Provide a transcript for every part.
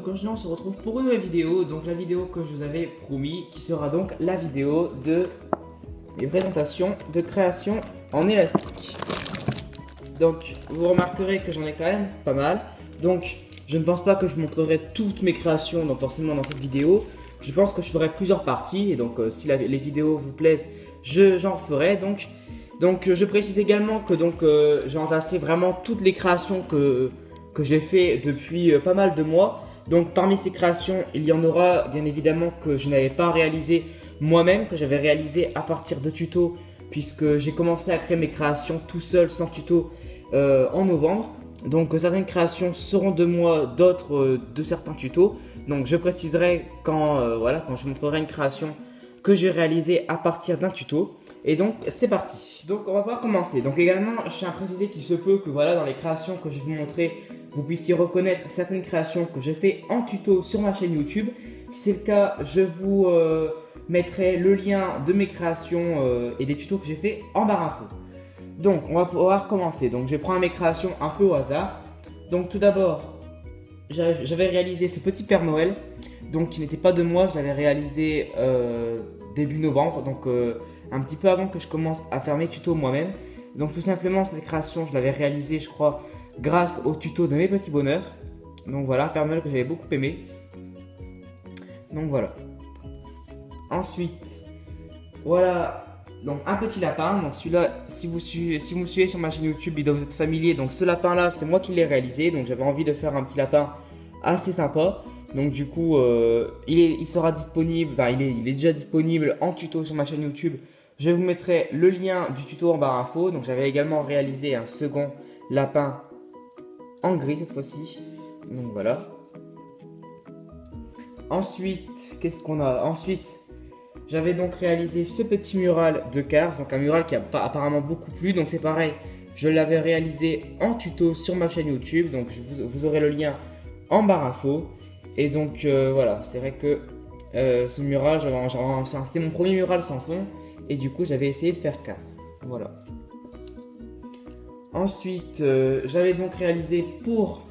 donc aujourd'hui on se retrouve pour une nouvelle vidéo, donc la vidéo que je vous avais promis, qui sera donc la vidéo de mes présentations de création en élastique. Donc vous remarquerez que j'en ai quand même pas mal, donc je ne pense pas que je vous montrerai toutes mes créations donc forcément dans cette vidéo. Je pense que je ferai plusieurs parties et donc si les vidéos vous plaisent, j'en referai donc je précise également que j'ai entassé vraiment toutes les créations que j'ai fait depuis pas mal de mois. Donc parmi ces créations, il y en aura bien évidemment que je n'avais pas réalisé moi-même, que j'avais réalisé à partir de tutos, puisque j'ai commencé à créer mes créations tout seul sans tuto en novembre. Donc certaines créations seront de moi, d'autres de certains tutos. Donc je préciserai quand je montrerai une création que j'ai réalisée à partir d'un tuto. Et donc c'est parti. Donc on va pouvoir commencer. Donc également je tiens à préciser qu'il se peut que dans les créations que je vais vous montrer, vous puissiez reconnaître certaines créations que j'ai fait en tuto sur ma chaîne YouTube. Si c'est le cas, je vous mettrai le lien de mes créations et des tutos que j'ai fait en barre info. Donc on va pouvoir commencer. Donc je vais prendre mes créations un peu au hasard. Donc tout d'abord, j'avais réalisé ce petit Père Noël, donc qui n'était pas de moi, je l'avais réalisé début novembre, donc un petit peu avant que je commence à faire mes tutos moi-même. Donc tout simplement cette création, je l'avais réalisée je crois grâce au tuto de mes petits bonheurs. Donc voilà, Père Noël que j'avais beaucoup aimé. Donc voilà. Ensuite, voilà. Donc un petit lapin, donc celui-là, si vous me suivez sur ma chaîne YouTube, il doit vous être familier. Donc ce lapin-là, c'est moi qui l'ai réalisé, donc j'avais envie de faire un petit lapin assez sympa. Donc du coup, il sera disponible, il est déjà disponible en tuto sur ma chaîne YouTube. Je vous mettrai le lien du tuto en barre info. Donc j'avais également réalisé un second lapin en gris cette fois-ci. Donc voilà. Ensuite, qu'est-ce qu'on a? Ensuite, j'avais donc réalisé ce petit mural de Cars, donc un mural qui a apparemment beaucoup plu, donc c'est pareil, je l'avais réalisé en tuto sur ma chaîne YouTube, donc vous aurez le lien en barre info. Et donc voilà, c'est vrai que ce mural, c'était mon premier mural sans fond, et du coup j'avais essayé de faire Cars, voilà. Ensuite, j'avais donc réalisé pour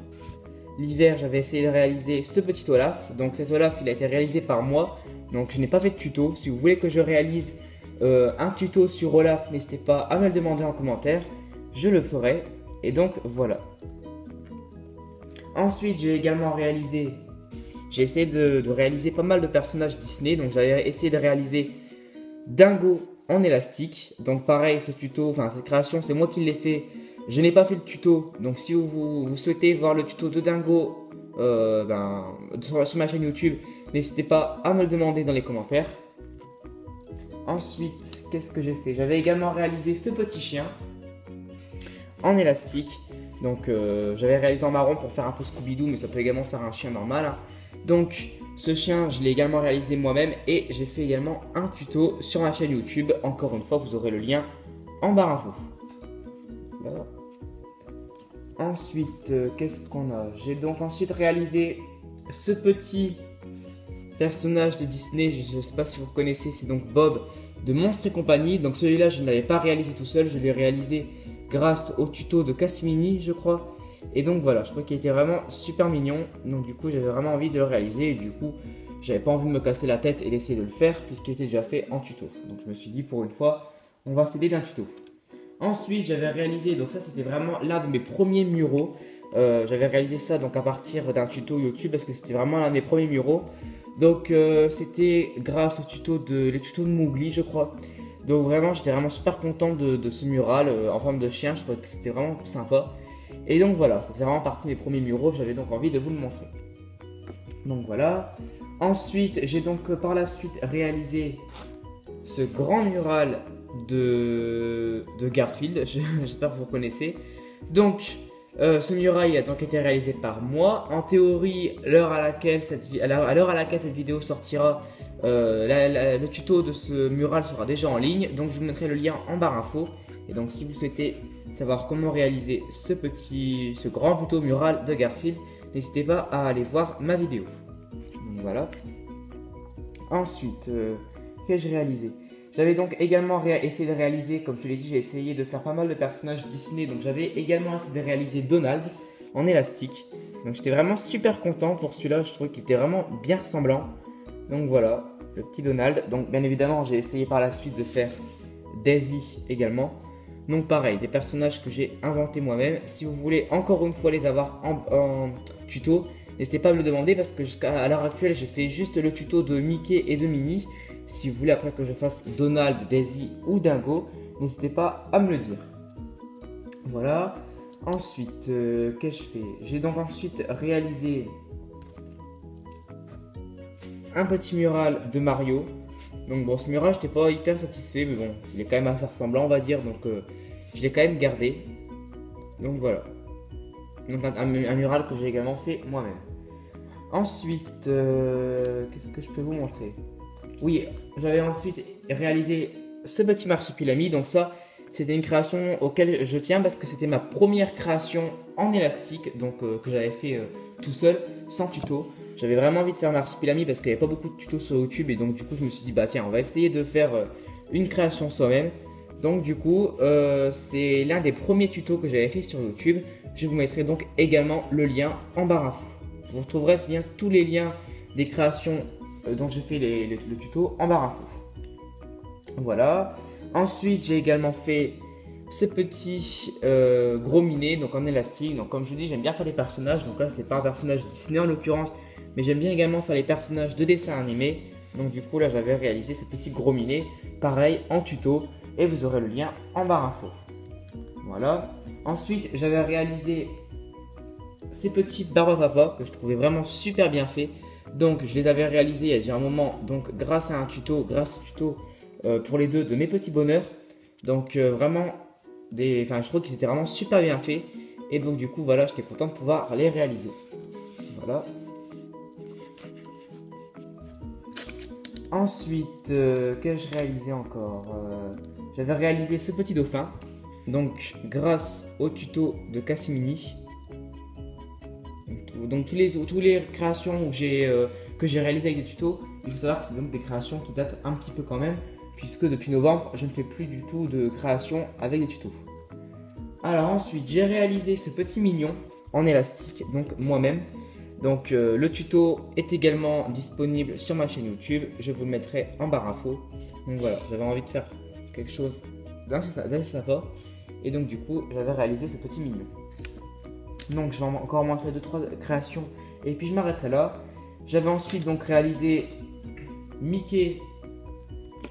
l'hiver, j'avais essayé de réaliser ce petit Olaf, donc cet Olaf il a été réalisé par moi. Donc je n'ai pas fait de tuto. Si vous voulez que je réalise un tuto sur Olaf, n'hésitez pas à me le demander en commentaire. Je le ferai. Et donc voilà. Ensuite j'ai également réalisé, j'ai essayé de réaliser pas mal de personnages Disney. Donc j'avais essayé de réaliser Dingo en élastique. Donc pareil, ce tuto, cette création c'est moi qui l'ai fait. Je n'ai pas fait le tuto. Donc si vous souhaitez voir le tuto de Dingo sur ma chaîne YouTube, n'hésitez pas à me le demander dans les commentaires. Ensuite, qu'est-ce que j'ai fait? J'avais également réalisé ce petit chien en élastique. Donc j'avais réalisé en marron pour faire un peu Scooby-Doo, mais ça peut également faire un chien normal, hein. Donc ce chien, je l'ai également réalisé moi-même et j'ai fait également un tuto sur ma chaîne YouTube. Encore une fois, vous aurez le lien en barre info. Voilà. Ensuite, qu'est-ce qu'on a? J'ai donc ensuite réalisé ce petit personnage de Disney, je ne sais pas si vous connaissez, c'est donc Bob de Monstres et compagnie. Donc celui-là, je ne l'avais pas réalisé tout seul, je l'ai réalisé grâce au tuto de Cassimini, je crois. Et donc voilà, je crois qu'il était vraiment super mignon. Donc du coup, j'avais vraiment envie de le réaliser et du coup, j'avais pas envie de me casser la tête et d'essayer de le faire puisqu'il était déjà fait en tuto. Donc je me suis dit, pour une fois, on va s'aider d'un tuto. Ensuite, j'avais réalisé, donc ça c'était vraiment l'un de mes premiers muraux. J'avais réalisé ça donc à partir d'un tuto YouTube parce que c'était vraiment l'un de mes premiers muraux. Donc c'était grâce aux tutos de Mowgli, je crois. Donc vraiment, j'étais vraiment super content de ce mural en forme de chien. Je crois que c'était vraiment sympa. Et donc voilà, ça fait vraiment partie de mes premiers muraux. J'avais donc envie de vous le montrer. Donc voilà. Ensuite, j'ai donc par la suite réalisé ce grand mural de Garfield. J'espère que vous connaissez. Donc ce mural a donc été réalisé par moi. En théorie, à l'heure à laquelle cette vidéo sortira, le tuto de ce mural sera déjà en ligne. Donc je vous mettrai le lien en barre info. Et donc si vous souhaitez savoir comment réaliser ce grand mural de Garfield, n'hésitez pas à aller voir ma vidéo. Donc voilà. Ensuite, qu'ai-je réalisé? J'avais donc également essayé de réaliser, comme je te l'ai dit, j'ai essayé de faire pas mal de personnages Disney. Donc j'avais également essayé de réaliser Donald. en élastique. Donc j'étais vraiment super content pour celui-là, je trouvais qu'il était vraiment bien ressemblant. Donc voilà, le petit Donald. Donc bien évidemment, j'ai essayé par la suite de faire Daisy également. Donc pareil, des personnages que j'ai inventés moi-même. Si vous voulez encore une fois les avoir en tuto, n'hésitez pas à me le demander parce que jusqu'à l'heure actuelle, j'ai fait juste le tuto de Mickey et de Minnie. Si vous voulez après que je fasse Donald, Daisy ou Dingo, n'hésitez pas à me le dire. Voilà. Ensuite, qu'est-ce que je fais? J'ai donc ensuite réalisé un petit mural de Mario. Donc bon, ce mural, je n'étais pas hyper satisfait, mais bon, il est quand même assez ressemblant, on va dire, donc je l'ai quand même gardé. Donc voilà. Donc un mural que j'ai également fait moi-même. Ensuite, qu'est-ce que je peux vous montrer? Oui, j'avais ensuite réalisé ce petit marsupilami, donc ça, c'était une création auquel je tiens parce que c'était ma première création en élastique, donc que j'avais fait tout seul, sans tuto. J'avais vraiment envie de faire marsupilami parce qu'il n'y avait pas beaucoup de tutos sur YouTube et donc du coup je me suis dit bah tiens, on va essayer de faire une création soi-même. Donc du coup, c'est l'un des premiers tutos que j'avais fait sur YouTube. Je vous mettrai donc également le lien en barre info. Vous retrouverez bien tous les liens des créations dont j'ai fait le tuto en barre info. Voilà. Ensuite, j'ai également fait ce petit gros minet, donc en élastique. Donc comme je vous dis, j'aime bien faire des personnages. Donc là, c'est pas un personnage Disney en l'occurrence, mais j'aime bien également faire les personnages de dessin animé. Donc du coup, là, j'avais réalisé ce petit gros minet, pareil, en tuto. Et vous aurez le lien en barre info. Voilà. Ensuite, j'avais réalisé ces petits Barbapapa que je trouvais vraiment super bien fait. Donc, je les avais réalisés il y a déjà un moment, donc grâce au tuto pour les deux de mes petits bonheurs. Donc, vraiment, je trouve qu'ils étaient vraiment super bien faits. Et donc, du coup, voilà, j'étais content de pouvoir les réaliser. Voilà. Ensuite, qu'ai-je réalisé encore? J'avais réalisé ce petit dauphin. Donc, grâce au tuto de Cassimini. Donc, toutes les créations que j'ai réalisées avec des tutos, il faut savoir que c'est donc des créations qui datent un petit peu quand même, puisque depuis novembre, je ne fais plus du tout de création avec des tutos. Alors ensuite, j'ai réalisé ce petit mignon en élastique, donc moi-même. Donc le tuto est également disponible sur ma chaîne YouTube, je vous le mettrai en barre info. Donc voilà, j'avais envie de faire quelque chose d'assez sympa. Et donc du coup, j'avais réalisé ce petit mignon. Donc je vais encore montrer 2-3 créations et puis je m'arrêterai là. J'avais ensuite donc réalisé Mickey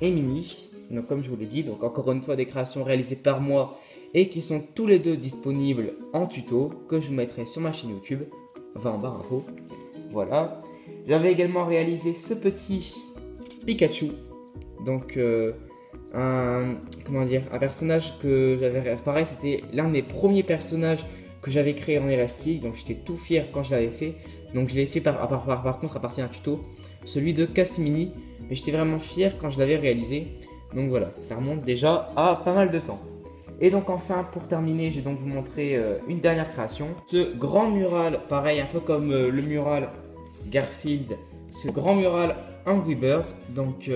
et Minnie. Donc comme je vous l'ai dit, donc encore une fois des créations réalisées par moi et qui sont tous les deux disponibles en tuto que je vous mettrai sur ma chaîne YouTube, enfin en barre info. Voilà. J'avais également réalisé ce petit Pikachu. Donc un personnage que j'avais, pareil, c'était l'un des premiers personnages que j'avais créé en élastique, donc j'étais tout fier quand je l'avais fait. Donc je l'ai fait par contre à partir d'un tuto, celui de Cassimini, mais j'étais vraiment fier quand je l'avais réalisé. Donc voilà, ça remonte déjà à pas mal de temps. Et donc enfin, pour terminer, je vais donc vous montrer une dernière création. Ce grand mural, pareil, un peu comme le mural Garfield, ce grand mural Angry Birds, donc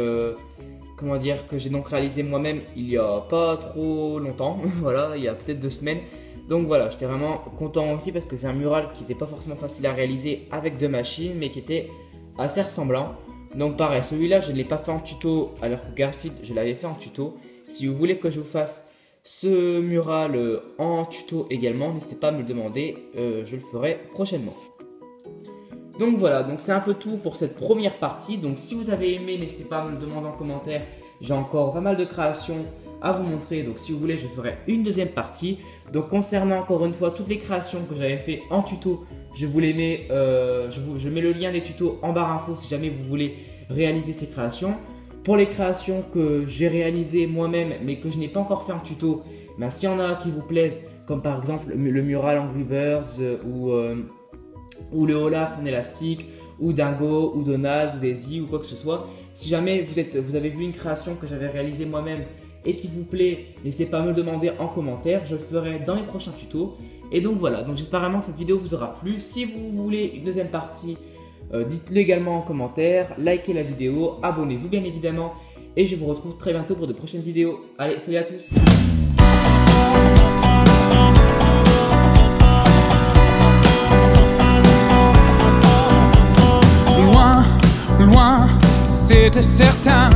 comment dire, que j'ai donc réalisé moi-même il y a pas trop longtemps, voilà, il y a peut-être 2 semaines. Donc voilà, j'étais vraiment content aussi parce que c'est un mural qui n'était pas forcément facile à réaliser avec 2 machines, mais qui était assez ressemblant. Donc pareil, celui-là je ne l'ai pas fait en tuto alors que Garfield je l'avais fait en tuto. Si vous voulez que je vous fasse ce mural en tuto également, n'hésitez pas à me le demander, je le ferai prochainement. Donc voilà, donc c'est un peu tout pour cette première partie. Donc si vous avez aimé, n'hésitez pas à me le demander en commentaire. J'ai encore pas mal de créations à vous montrer, donc si vous voulez je ferai une deuxième partie. Donc concernant encore une fois toutes les créations que j'avais fait en tuto, je vous les mets, je mets le lien des tutos en barre info si jamais vous voulez réaliser ces créations. Pour les créations que j'ai réalisées moi-même mais que je n'ai pas encore fait en tuto, ben, s'il y en a qui vous plaisent, comme par exemple le mural Angry Birds ou le Olaf en élastique, ou Dingo, ou Donald, ou Daisy, ou quoi que ce soit. Si jamais vous avez vu une création que j'avais réalisée moi-même et qui vous plaît, n'hésitez pas à me le demander en commentaire, je le ferai dans les prochains tutos. Et donc voilà, donc j'espère vraiment que cette vidéo vous aura plu. Si vous voulez une deuxième partie, dites-le également en commentaire, likez la vidéo, abonnez-vous bien évidemment. Et je vous retrouve très bientôt pour de prochaines vidéos. Allez, salut à tous! c'était certain.